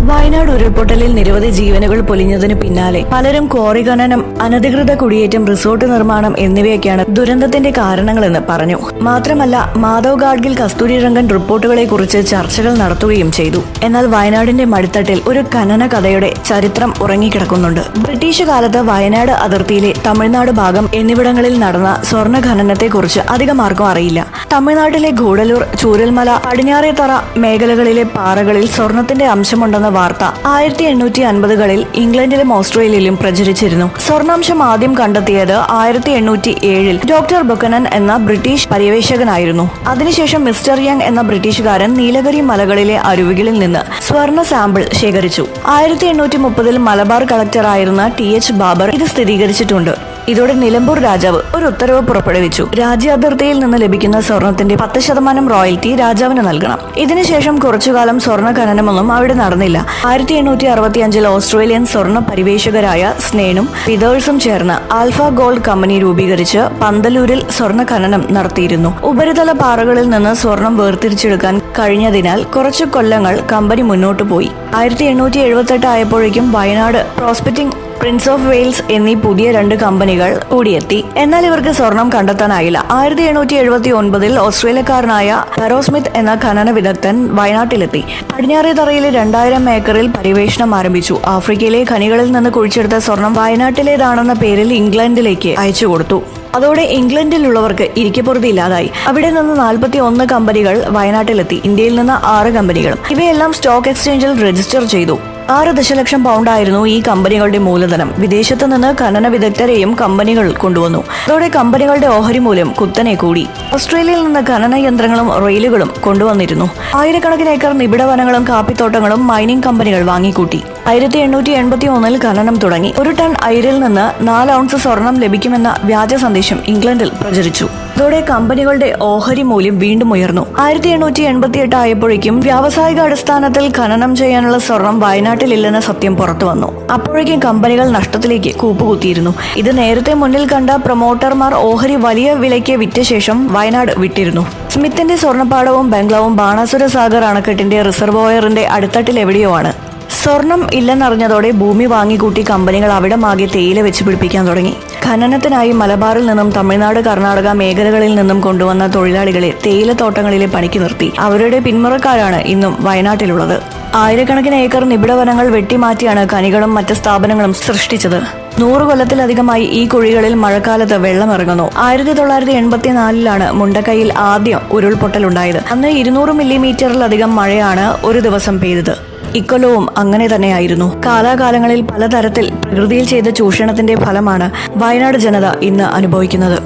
വയനാട് ഉരുൾപൊട്ടലിൽ നിരവധി ജീവനുകൾ പൊലിഞ്ഞതിന് പിന്നാലെ പലരും ക്വാറി ഖനനം, അനധികൃത കുടിയേറ്റം, റിസോർട്ട് നിർമ്മാണം എന്നിവയൊക്കെയാണ് ദുരന്തത്തിന്റെ കാരണങ്ങളെന്ന് പറഞ്ഞു. മാത്രമല്ല, മാധവ് ഗാഡ്ഗിൽ, കസ്തൂരി രംഗൻ റിപ്പോർട്ടുകളെ കുറിച്ച് ചർച്ചകൾ നടത്തുകയും ചെയ്തു. എന്നാൽ വയനാടിന്റെ മടിത്തട്ടിൽ ഒരു ഖനന കഥയുടെ ചരിത്രം ഉറങ്ങിക്കിടക്കുന്നുണ്ട്. ബ്രിട്ടീഷ് കാലത്ത് വയനാട് അതിർത്തിയിലെ തമിഴ്നാട് ഭാഗം എന്നിവിടങ്ങളിൽ നടന്ന സ്വർണ്ണ ഖനനത്തെക്കുറിച്ച് അധികം ആർക്കും അറിയില്ല. തമിഴ്നാട്ടിലെ ഗൂഡലൂർ, ചൂരൽമല, പടിഞ്ഞാറേത്തറ മേഖലകളിലെ പാറകളിൽ സ്വർണത്തിന്റെ അംശമുണ്ടെന്ന വാർത്ത 1850കളിൽ ഇംഗ്ലണ്ടിലും ഓസ്ട്രേലിയയിലും പ്രചരിച്ചിരുന്നു. സ്വർണ്ണാംശം ആദ്യം കണ്ടെത്തിയത് 1807 ഡോക്ടർ ബുക്കനൻ എന്ന ബ്രിട്ടീഷ് പര്യവേഷകനായിരുന്നു. അതിനുശേഷം മിസ്റ്റർ യങ് എന്ന ബ്രിട്ടീഷുകാരൻ നീലഗിരി മലകളിലെ അരുവികളിൽ നിന്ന് സ്വർണ്ണ സാമ്പിൾ ശേഖരിച്ചു. 1830 മലബാർ കളക്ടറായിരുന്ന TH ബാബർ ഇത് സ്ഥിരീകരിച്ചിട്ടുണ്ട്. ഇതോടെ നിലമ്പൂർ രാജാവ് ഒരു ഉത്തരവ് പുറപ്പെടുവിച്ചു. രാജ്യാതിർത്തിയിൽ നിന്ന് ലഭിക്കുന്ന സ്വർണത്തിന്റെ 10% റോയൽറ്റി രാജാവിന് നൽകണം. ഇതിനുശേഷം കുറച്ചുകാലം സ്വർണ്ണ ഖനനമൊന്നും അവിടെ നടന്നില്ല. 1865 ഓസ്ട്രേലിയൻ സ്വർണ്ണ പരിവേഷകരായ സ്നേനും വിതേഴ്സും ചേർന്ന് ആൽഫ ഗോൾഡ് കമ്പനി രൂപീകരിച്ച് പന്തലൂരിൽ സ്വർണ്ണ ഖനനം നടത്തിയിരുന്നു. ഉപരിതല പാറകളിൽ നിന്ന് സ്വർണം വേർതിരിച്ചെടുക്കാൻ കഴിഞ്ഞതിനാൽ കുറച്ചു കൊല്ലങ്ങൾ കമ്പനി മുന്നോട്ടു പോയി. 1878 ആയപ്പോഴേക്കും Wayanad prospecting, Prince of Wales എന്നീ പുതിയ 2 കമ്പനികൾ കൂടിയെത്തി. എന്നാൽ ഇവർക്ക് സ്വർണം കണ്ടെത്താനായില്ല. 1879 ഓസ്ട്രേലിയക്കാരനായ തരോ സ്മിത്ത് എന്ന ഖനന വിദഗ്ധൻ വയനാട്ടിലെത്തി. പടിഞ്ഞാറേതറയിലെ 2000 ഏക്കറിൽ പര്യവേഷണം ആരംഭിച്ചു. ആഫ്രിക്കയിലെ ഖനികളിൽ നിന്ന് കുഴിച്ചെടുത്ത സ്വർണം വയനാട്ടിലേതാണെന്ന പേരിൽ ഇംഗ്ലണ്ടിലേക്ക് അയച്ചു കൊടുത്തു. അതോടെ ഇംഗ്ലണ്ടിലുള്ളവർക്ക് ഇരിക്കപ്പുറത്ത് ഇല്ലാതായി. അവിടെ നിന്ന് 41 കമ്പനികൾ വയനാട്ടിലെത്തി. ഇന്ത്യയിൽ നിന്ന് 6 കമ്പനികളും. ഇവയെല്ലാം സ്റ്റോക്ക് എക്സ്ചേഞ്ചിൽ രജിസ്റ്റർ ചെയ്തു. 6 ദശലക്ഷം പൗണ്ടായിരുന്നു ഈ കമ്പനികളുടെ മൂലധനം. വിദേശത്ത് നിന്ന് ഖനന വിദഗ്ധരെയും കമ്പനികൾ കൊണ്ടുവന്നു. അതോടെ കമ്പനികളുടെ ഓഹരി മൂല്യം കുത്തനെ കൂടി. ഓസ്ട്രേലിയയിൽ നിന്ന് ഖനന യന്ത്രങ്ങളും റെയിലുകളും കൊണ്ടുവന്നിരുന്നു. ആയിരക്കണക്കിന് ഏക്കർ നിബിഡ വനങ്ങളും കാപ്പിത്തോട്ടങ്ങളും മൈനിങ് കമ്പനികൾ വാങ്ങിക്കൂട്ടി. 1881 ഖനനം തുടങ്ങി. 1 ടൺ അയിരിൽ നിന്ന് 4 ഔൺസ് സ്വർണം ലഭിക്കുമെന്ന വ്യാജ സന്ദേശം ഇംഗ്ലണ്ടിൽ പ്രചരിച്ചു. ഇതോടെ കമ്പനികളുടെ ഓഹരി മൂല്യം വീണ്ടും ഉയർന്നു. 1888 ആയപ്പോഴേക്കും വ്യാവസായിക അടിസ്ഥാനത്തിൽ ഖനനം ചെയ്യാനുള്ള സ്വർണം വയനാട്ടിലില്ലെന്ന സത്യം പുറത്തു വന്നു. അപ്പോഴേക്കും കമ്പനികൾ നഷ്ടത്തിലേക്ക് കൂപ്പുകുത്തിയിരുന്നു. ഇത് നേരത്തെ മുന്നിൽ കണ്ട പ്രൊമോട്ടർമാർ ഓഹരി വലിയ വിലയ്ക്ക് വിറ്റ ശേഷം വയനാട് വിട്ടിരുന്നു. സ്മിത്തിന്റെ സ്വർണ്ണപ്പാടവും ബംഗ്ലാവും ബാണാസുര സാഗർ അണക്കെട്ടിന്റെ റിസർവോയറിന്റെ അടിത്തട്ടിൽ എവിടെയോ ആണ്. സ്വർണം ഇല്ലെന്നറിഞ്ഞതോടെ ഭൂമി വാങ്ങിക്കൂട്ടി കമ്പനികൾ അവിടമാകെ തേയില വെച്ച് പിടിപ്പിക്കാൻ തുടങ്ങി. ഖനനത്തിനായി മലബാറിൽ നിന്നും തമിഴ്നാട്, കർണാടക മേഖലകളിൽ നിന്നും കൊണ്ടുവന്ന തൊഴിലാളികളെ തേയിലത്തോട്ടങ്ങളിലെ പണിക്ക് നിർത്തി. അവരുടെ പിന്മുറക്കാരാണ് ഇന്നും വയനാട്ടിലുള്ളത്. ആയിരക്കണക്കിന് ഏക്കർ നിബിഡ വനങ്ങൾ വെട്ടിമാറ്റിയാണ് ഖനികളും മറ്റ് സ്ഥാപനങ്ങളും സൃഷ്ടിച്ചത്. 100 കൊല്ലത്തിലധികമായി ഈ കുഴികളിൽ മഴക്കാലത്ത് വെള്ളമിറങ്ങുന്നു. 1984 മുണ്ടക്കൈയിൽ ആദ്യം ഉരുൾപൊട്ടലുണ്ടായത്. അന്ന് 200 മില്ലിമീറ്ററിലധികം മഴയാണ് ഒരു ദിവസം പെയ്തത്. ഇക്കൊല്ലവും അങ്ങനെ തന്നെയായിരുന്നു. കാലാകാലങ്ങളിൽ പലതരത്തിൽ പ്രകൃതിയിൽ ചെയ്ത ചൂഷണത്തിന്റെ ഫലമാണ് വയനാട് ജനത ഇന്ന് അനുഭവിക്കുന്നത്.